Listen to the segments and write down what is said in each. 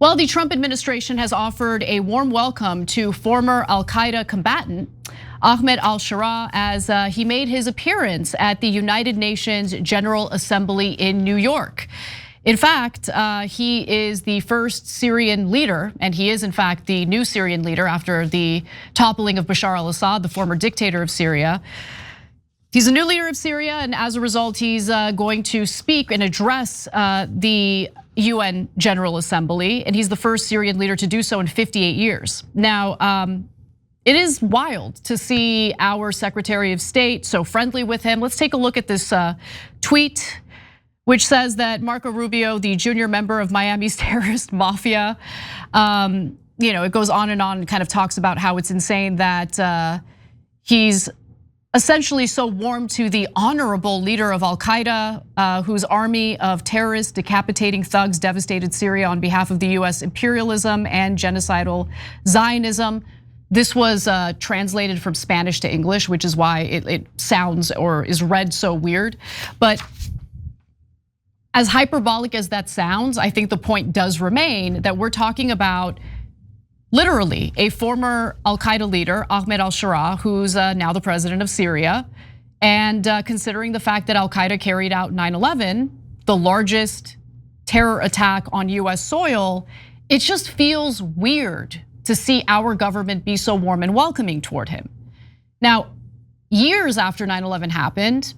Well, the Trump administration has offered a warm welcome to former al-Qaeda combatant Ahmed al-Sharaa as he made his appearance at the United Nations General Assembly in New York. In fact, he is the first Syrian leader, and he is in fact the new Syrian leader after the toppling of Bashar al-Assad, the former dictator of Syria. He's a new leader of Syria, and as a result, he's going to speak and address the UN General Assembly, and he's the first Syrian leader to do so in 58 years. Now, it is wild to see our Secretary of State so friendly with him. Let's take a look at this tweet, which says that Marco Rubio, the junior member of Miami's terrorist mafia, it goes on and kind of talks about how it's insane that he's essentially so warm to the honorable leader of al-Qaeda, whose army of terrorists, decapitating thugs devastated Syria on behalf of the US imperialism and genocidal Zionism. This was translated from Spanish to English, which is why it sounds or is read so weird. But as hyperbolic as that sounds, I think the point does remain that we're talking about literally a former al-Qaeda leader, Ahmed al-Sharaa, who's now the president of Syria. And considering the fact that al-Qaeda carried out 9/11, the largest terror attack on US soil, it just feels weird to see our government be so warm and welcoming toward him. Now, years after 9/11 happened,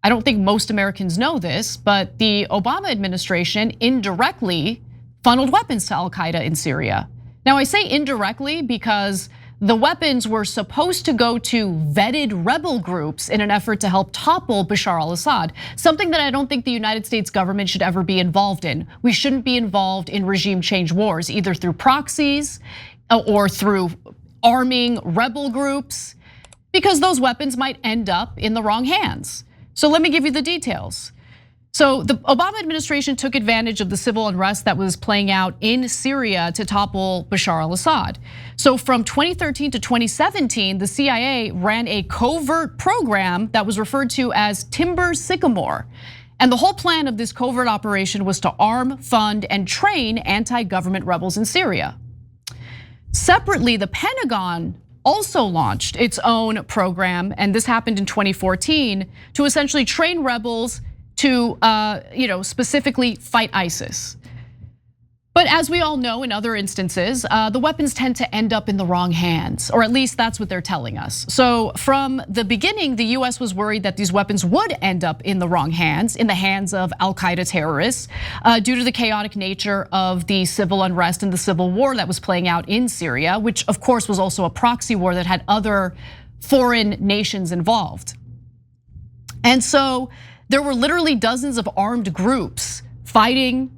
I don't think most Americans know this, but the Obama administration indirectly funneled weapons to al-Qaeda in Syria. Now I say indirectly because the weapons were supposed to go to vetted rebel groups in an effort to help topple Bashar al-Assad, something that I don't think the United States government should ever be involved in. We shouldn't be involved in regime change wars, either through proxies or through arming rebel groups, because those weapons might end up in the wrong hands. So let me give you the details. So the Obama administration took advantage of the civil unrest that was playing out in Syria to topple Bashar al-Assad. So from 2013 to 2017, the CIA ran a covert program that was referred to as Timber Sycamore. And the whole plan of this covert operation was to arm, fund, and train anti-government rebels in Syria. Separately, the Pentagon also launched its own program, and this happened in 2014, to essentially train rebels to specifically fight ISIS. But as we all know in other instances, the weapons tend to end up in the wrong hands, or at least that's what they're telling us. So from the beginning, the US was worried that these weapons would end up in the wrong hands, in the hands of al-Qaeda terrorists, due to the chaotic nature of the civil unrest and the civil war that was playing out in Syria, which of course was also a proxy war that had other foreign nations involved. And so there were literally dozens of armed groups fighting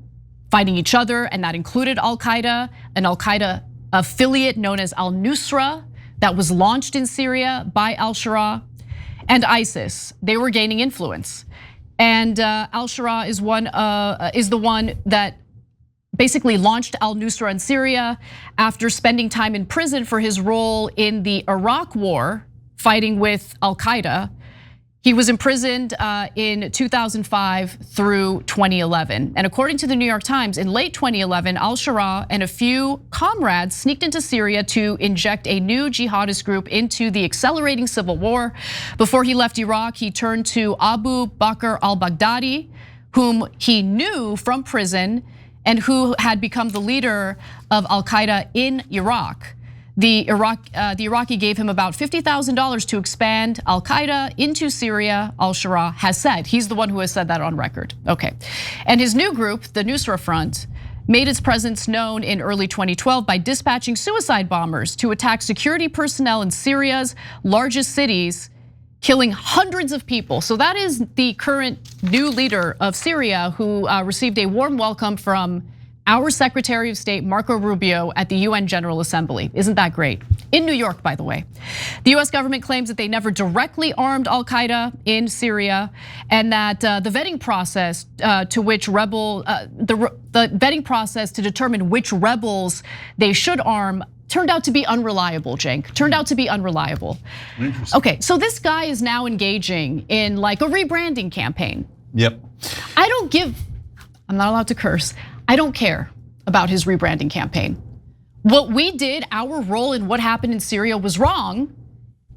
each other, and that included al-Qaeda, an al-Qaeda affiliate known as al-Nusra that was launched in Syria by al-Sharaa, and ISIS. They were gaining influence. And al-Sharaa is the one that basically launched al-Nusra in Syria after spending time in prison for his role in the Iraq war, fighting with al-Qaeda. He was imprisoned in 2005 through 2011. And according to the New York Times, in late 2011, al-Sharaa and a few comrades sneaked into Syria to inject a new jihadist group into the accelerating civil war. Before he left Iraq, he turned to Abu Bakr al-Baghdadi, whom he knew from prison and who had become the leader of al-Qaeda in Iraq. The Iraqi gave him about $50,000 to expand al-Qaeda into Syria, al-Sharaa has said. He's the one who has said that on record. Okay, and his new group, the Nusra Front, made its presence known in early 2012 by dispatching suicide bombers to attack security personnel in Syria's largest cities, killing hundreds of people. So that is the current new leader of Syria, who received a warm welcome from our Secretary of State, Marco Rubio, at the UN General Assembly. Isn't that great? In New York, by the way. The US government claims that they never directly armed al-Qaeda in Syria, and that the vetting process to which the vetting process to determine which rebels they should arm turned out to be unreliable, Cenk. Turned out to be unreliable. Okay, so this guy is now engaging in like a rebranding campaign. Yep. I'm not allowed to curse. I don't care, about his rebranding campaign. What we did, our role in what happened in Syria was wrong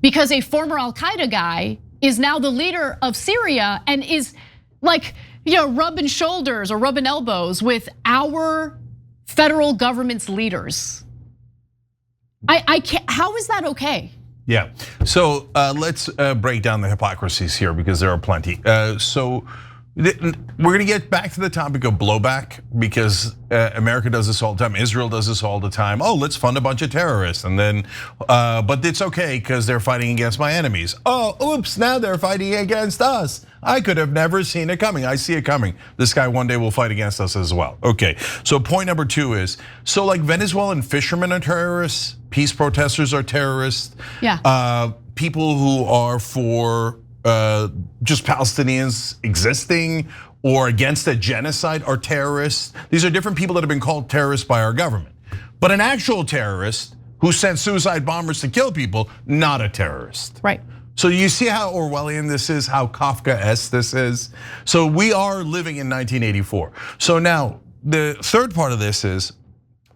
because a former al-Qaeda guy is now the leader of Syria and is like, rubbing shoulders or rubbing elbows with our federal government's leaders. I can't, how is that okay? Yeah, so let's break down the hypocrisies here because there are plenty. So we're gonna get back to the topic of blowback because America does this all the time, Israel does this all the time. Oh, let's fund a bunch of terrorists and then, but it's okay because they're fighting against my enemies. Oh, oops, now they're fighting against us. I could have never seen it coming. I see it coming. This guy one day will fight against us as well. Okay, so point number 2 is, so like Venezuelan fishermen are terrorists, peace protesters are terrorists. Yeah. People who are for just Palestinians existing or against a genocide are terrorists. These are different people that have been called terrorists by our government. But an actual terrorist who sent suicide bombers to kill people, not a terrorist. Right. So you see how Orwellian this is, how Kafkaesque this is. So we are living in 1984. So now the third part of this is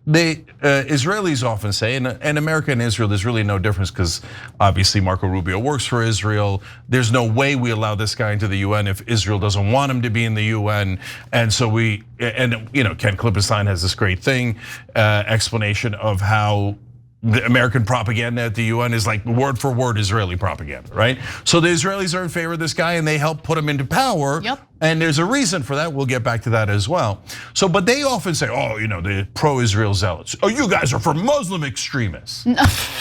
the Israelis often say, and America and Israel, there's really no difference because obviously Marco Rubio works for Israel. There's no way we allow this guy into the UN if Israel doesn't want him to be in the UN. And so Ken Klippenstein has this great thing, explanation of how the American propaganda at the UN is like word for word Israeli propaganda, right? So the Israelis are in favor of this guy and they help put him into power. Yep. And there's a reason for that. We'll get back to that as well. So, but they often say, oh, the pro-Israel zealots. Oh, you guys are for Muslim extremists.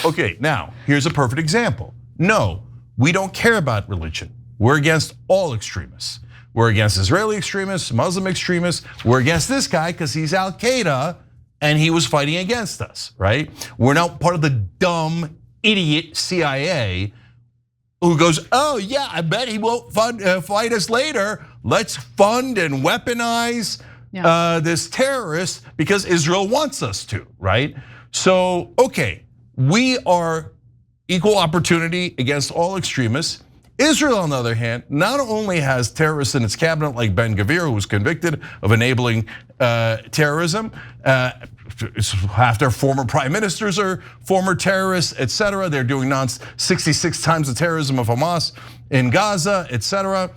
Okay, now here's a perfect example. No, we don't care about religion. We're against all extremists. We're against Israeli extremists, Muslim extremists. We're against this guy because he's Al-Qaeda and he was fighting against us, right? We're not part of the dumb idiot CIA who goes, oh yeah, I bet he won't fight us later. Let's fund and weaponize this terrorist because Israel wants us to, right? So, okay, we are equal opportunity against all extremists. Israel, on the other hand, not only has terrorists in its cabinet like Ben Gvir, who was convicted of enabling terrorism. Half their former prime ministers are former terrorists, etc. They're doing 66 times the terrorism of Hamas in Gaza, etc.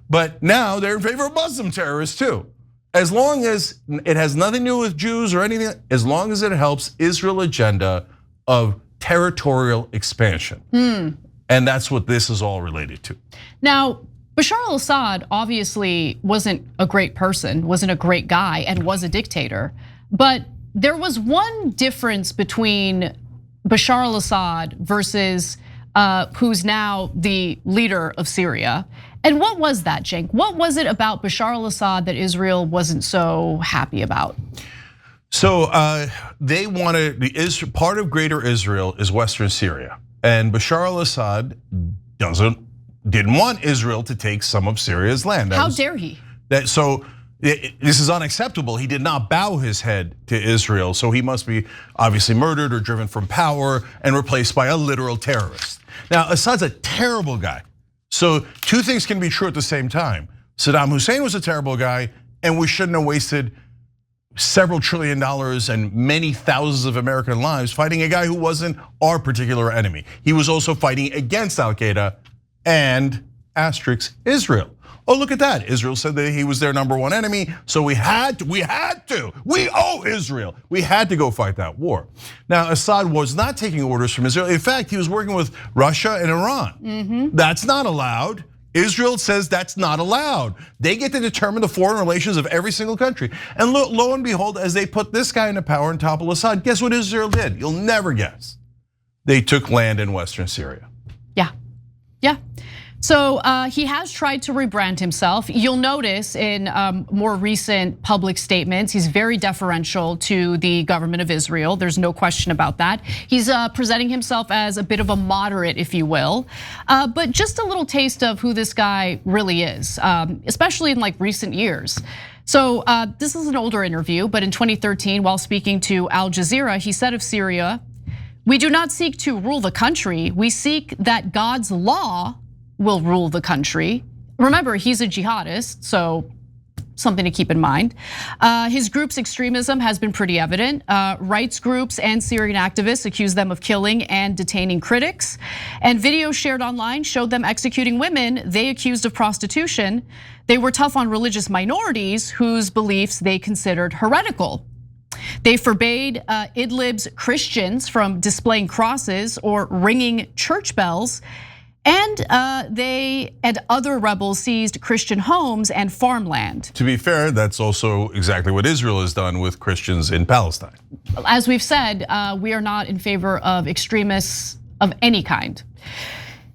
But now they're in favor of Muslim terrorists too. As long as it has nothing to do with Jews or anything, as long as it helps Israel's agenda of territorial expansion. And that's what this is all related to. Now, Bashar al-Assad obviously wasn't a great person, wasn't a great guy, and was a dictator. But there was one difference between Bashar al-Assad versus who's now the leader of Syria. And what was that, Cenk? What was it about Bashar al-Assad that Israel wasn't so happy about? So they wanted, part of greater Israel is Western Syria. And Bashar al-Assad didn't want Israel to take some of Syria's land. How dare he? So this is unacceptable. He did not bow his head to Israel. So he must be obviously murdered or driven from power and replaced by a literal terrorist. Now, Assad's a terrible guy. So two things can be true at the same time. Saddam Hussein was a terrible guy and we shouldn't have wasted several $1 trillion and many thousands of American lives fighting a guy who wasn't our particular enemy. He was also fighting against Al-Qaeda and Israel. Oh, look at that. Israel said that he was their #1 enemy, so we owe Israel. We had to go fight that war. Now, Assad was not taking orders from Israel. In fact, he was working with Russia and Iran. That's not allowed. Israel says that's not allowed. They get to determine the foreign relations of every single country. And lo and behold, as they put this guy into power and topple Assad, guess what Israel did? You'll never guess. They took land in Western Syria. Yeah. So he has tried to rebrand himself. You'll notice in more recent public statements, he's very deferential to the government of Israel. There's no question about that. He's presenting himself as a bit of a moderate, if you will. But just a little taste of who this guy really is, especially in like recent years. So this is an older interview, but in 2013, while speaking to Al Jazeera, he said of Syria, "We do not seek to rule the country. We seek that God's law will rule the country." Remember, he's a jihadist, so something to keep in mind. His group's extremism has been pretty evident. Rights groups and Syrian activists accuse them of killing and detaining critics. And videos shared online showed them executing women they accused of prostitution. They were tough on religious minorities whose beliefs they considered heretical. They forbade Idlib's Christians from displaying crosses or ringing church bells. And they and other rebels seized Christian homes and farmland. To be fair, that's also exactly what Israel has done with Christians in Palestine. As we've said, we are not in favor of extremists of any kind.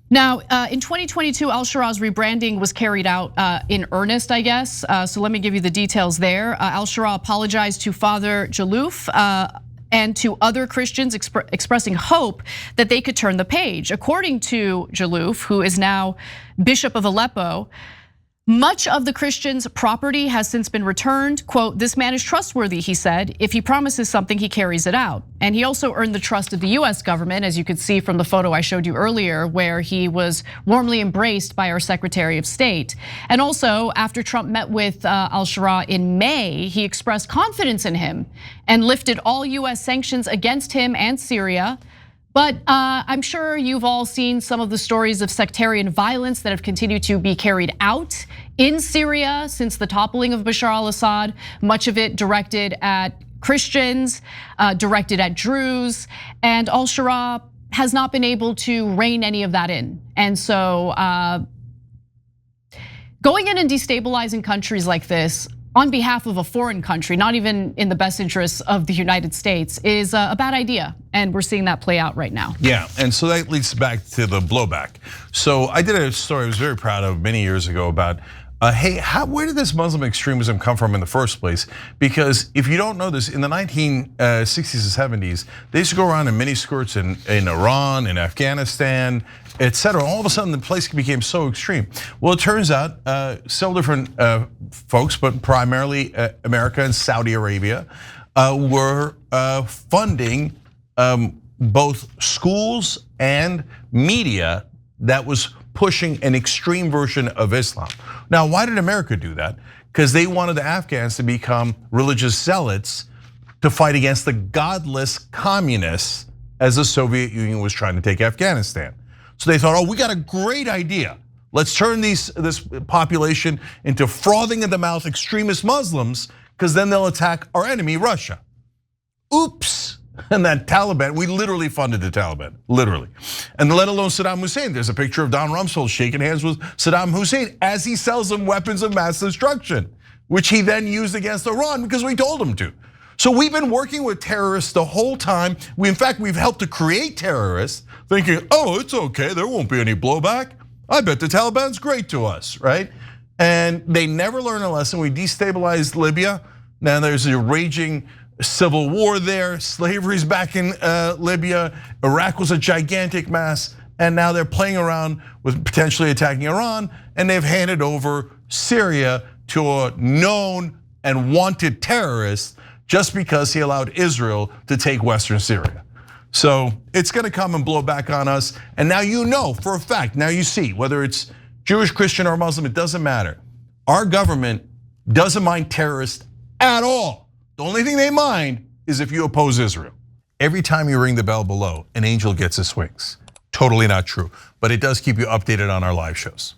Now, in 2022, al-Sharaa's rebranding was carried out in earnest, I guess. So let me give you the details there. Al-Sharaa apologized to Father Jalouf and to other Christians expressing hope that they could turn the page. According to Jalouf, who is now Bishop of Aleppo, much of the Christians' property has since been returned. Quote, "This man is trustworthy," he said. "If he promises something, he carries it out." And he also earned the trust of the US government, as you could see from the photo I showed you earlier, where he was warmly embraced by our Secretary of State. And also, after Trump met with al-Sharaa in May, he expressed confidence in him and lifted all US sanctions against him and Syria. But I'm sure you've all seen some of the stories of sectarian violence that have continued to be carried out in Syria since the toppling of Bashar al-Assad, much of it directed at Christians, directed at Druze, and al-Sharaa has not been able to rein any of that in. And so going in and destabilizing countries like this on behalf of a foreign country, not even in the best interests of the United States, is a bad idea. And we're seeing that play out right now. Yeah, and so that leads back to the blowback. So I did a story I was very proud of many years ago about, hey, where did this Muslim extremism come from in the first place? Because if you don't know this, in the 1960s and 70s, they used to go around in miniskirts in Iran, in Afghanistan, etc. All of a sudden, the place became so extreme. Well, it turns out several different folks, but primarily America and Saudi Arabia, were funding both schools and media that was pushing an extreme version of Islam. Now, why did America do that? Because they wanted the Afghans to become religious zealots to fight against the godless communists as the Soviet Union was trying to take Afghanistan. So they thought, oh, we got a great idea. Let's turn this population into frothing at the mouth extremist Muslims, because then they'll attack our enemy, Russia. Oops. And that Taliban, we literally funded the Taliban, literally. And let alone Saddam Hussein. There's a picture of Don Rumsfeld shaking hands with Saddam Hussein as he sells them weapons of mass destruction, which he then used against Iran because we told him to. So we've been working with terrorists the whole time. In fact, we've helped to create terrorists, thinking, oh, it's okay, there won't be any blowback. I bet the Taliban's great to us, right? And they never learn a lesson. We destabilized Libya. Now there's a raging civil war there. Slavery's back in Libya. Iraq was a gigantic mess. And now they're playing around with potentially attacking Iran. And they've handed over Syria to a known and wanted terrorist just because he allowed Israel to take Western Syria. So it's gonna come and blow back on us. And now you know for a fact, now you see, whether it's Jewish, Christian, or Muslim, it doesn't matter. Our government doesn't mind terrorists at all. The only thing they mind is if you oppose Israel. Every time you ring the bell below, an angel gets his wings. Totally not true, but it does keep you updated on our live shows.